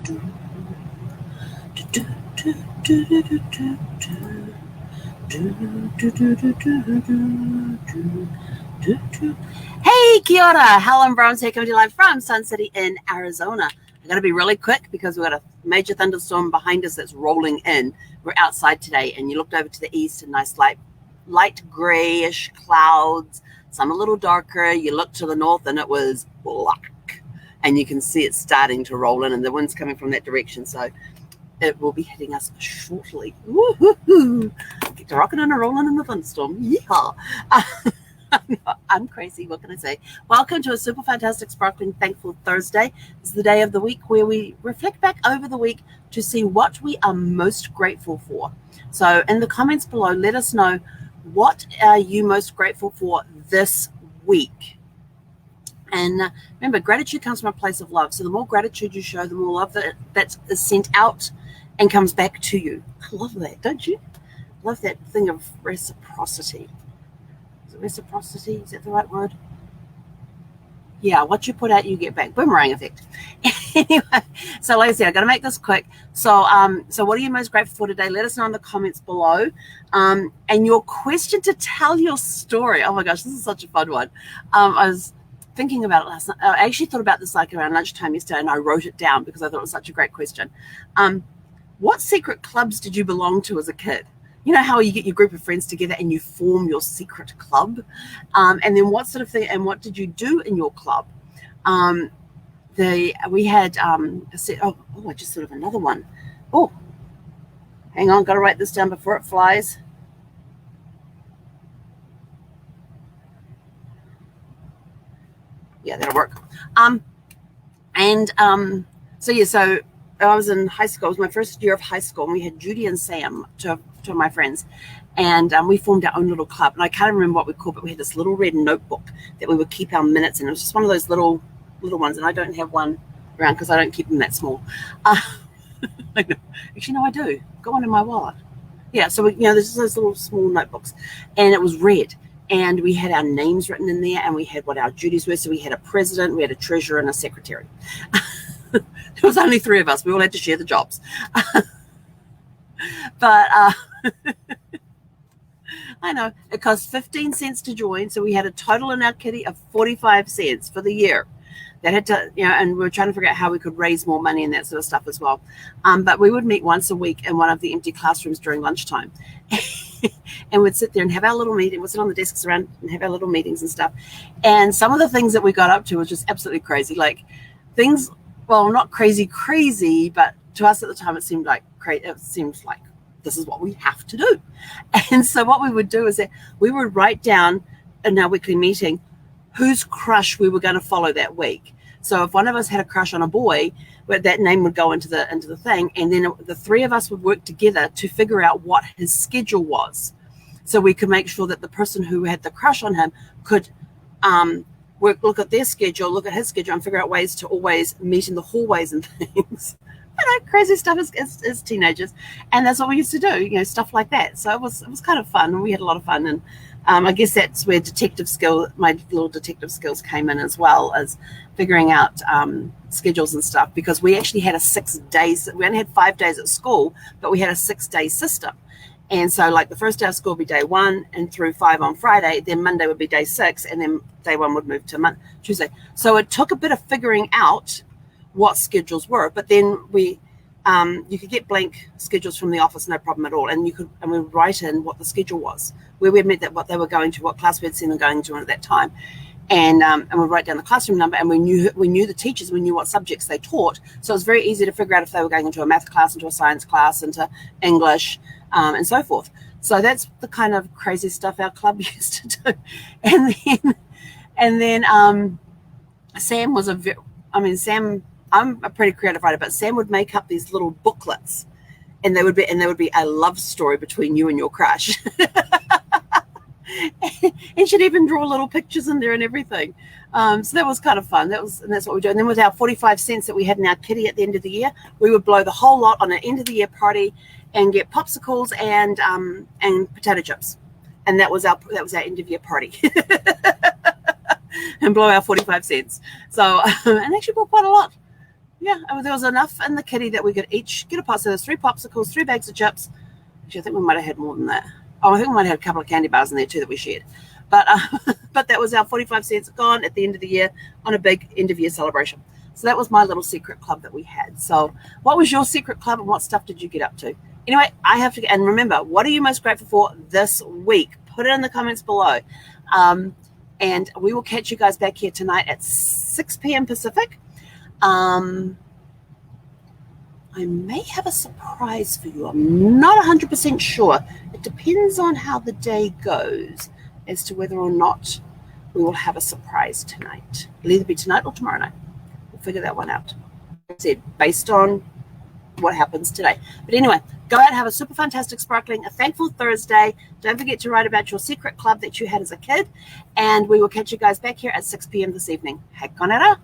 Hey, kia ora. Helen Brahms here, coming to you live from Sun City in Arizona. I got to be really quick because we've got a major thunderstorm behind us that's rolling in. We're outside today, and you looked over to the east, and nice light grayish clouds, some a little darker. You looked to the north, and it was black, and you can see it starting to roll in, and the wind's coming from that direction, so it will be hitting us shortly. Woo-hoo-hoo. Get to rocking and rolling in the thunderstorm. Yeehaw. I'm crazy. What can I say? Welcome to a super fantastic, sparkling, thankful Thursday. It's the day of the week where we reflect back over the week to see what we are most grateful for. So in the comments below, let us know, what are you most grateful for this week? And remember, gratitude comes from a place of love. So the more gratitude you show, the more love that is sent out and comes back to you. I love that, don't you? I love that thing of reciprocity. Reciprocity, is that the right word? Yeah, what you put out, you get back. Boomerang effect. Anyway, so like I said, I got to make this quick. So what are you most grateful for today? Let us know in the comments below. And your question to tell your story. Oh my gosh, this is such a fun one. I was thinking about it last night. I actually thought about this like around lunchtime yesterday, and I wrote it down because I thought it was such a great question. What secret clubs did you belong to as a kid? You know how you get your group of friends together and you form your secret club? And then what sort of thing, and what did you do in your club? We had a set, I just thought of another one. Oh, hang on, got to write this down before it flies. Yeah, that'll work. So I was in high school. It was my first year of high school, and we had Judy and Sam, two of my friends, and we formed our own little club. And I can't remember what we called it, but we had this little red notebook that we would keep our minutes in. It was just one of those little ones, and I don't have one around because I don't keep them that small. Actually, no, I do. Got one in my wallet. Yeah, so there's those little small notebooks, and it was red. And we had our names written in there, and we had what our duties were. So we had a president, we had a treasurer, and a secretary. There was only 3 of us. We all had to share the jobs. But I know it cost 15 cents to join. So we had a total in our kitty of 45 cents for the year. That had to, and we were trying to figure out how we could raise more money and that sort of stuff as well. But we would meet once a week in one of the empty classrooms during lunchtime. And we'd sit there and have our little meeting. We'd sit on the desks around and have our little meetings and stuff. And some of the things that we got up to was just absolutely crazy. Like things, well, not crazy, but to us at the time, it seemed like this is what we have to do. And so what we would do is that we would write down in our weekly meeting whose crush we were going to follow that week. So if one of us had a crush on a boy, that name would go into the thing, and then the 3 of us would work together to figure out what his schedule was, so we could make sure that the person who had the crush on him could look at their schedule, look at his schedule, and figure out ways to always meet in the hallways and things. I know, crazy stuff as teenagers, and that's what we used to do, stuff like that. So it was kind of fun, and we had a lot of fun. And I guess that's where my little detective skills came in, as well as figuring out schedules and stuff, because we actually had a 6 days. We only had 5 days at school, but we had a 6-day system. And so like the first day of school would be day 1 and through 5 on Friday, then Monday would be day 6, and then day 1 would move to Tuesday. So it took a bit of figuring out what schedules were, but then you could get blank schedules from the office, no problem at all. And we would write in what the schedule was, where we met, that what they were going to, what class we had seen them going to at that time. And we'd write down the classroom number, and we knew the teachers, we knew what subjects they taught. So it was very easy to figure out if they were going into a math class, into a science class, into English, and so forth. So that's the kind of crazy stuff our club used to do. And then Sam was Sam, I'm a pretty creative writer, but Sam would make up these little booklets, and there would be a love story between you and your crush. And she'd even draw little pictures in there and everything. So that was kind of fun. That's what we do. And then with our 45 cents that we had in our kitty at the end of the year, we would blow the whole lot on an end of the year party and get popsicles and potato chips. And that was our end of year party. And blow our 45 cents. So and actually bought quite a lot. yeah, there was enough in the kitty that we could each get a pot. So there's 3 popsicles, 3 bags of chips. Actually, I think we might have had more than that. Oh, I think we might have had a couple of candy bars in there too that we shared. But but that was our 45 cents gone at the end of the year on a big end of year celebration. So that was my little secret club that we had. So what was your secret club and what stuff did you get up to? Anyway, I have to, and remember, what are you most grateful for this week? Put it in the comments below. And we will catch you guys back here tonight at 6 p.m. Pacific. I may have a surprise for you. I'm not 100% sure. It depends on how the day goes as to whether or not we will have a surprise tonight. It'll either be tonight or tomorrow night. We'll figure that one out. Like I said, based on what happens today. But anyway, go out and have a super fantastic, sparkling, a thankful Thursday. Don't forget to write about your secret club that you had as a kid. And we will catch you guys back here at 6 p.m. this evening. Hei konera.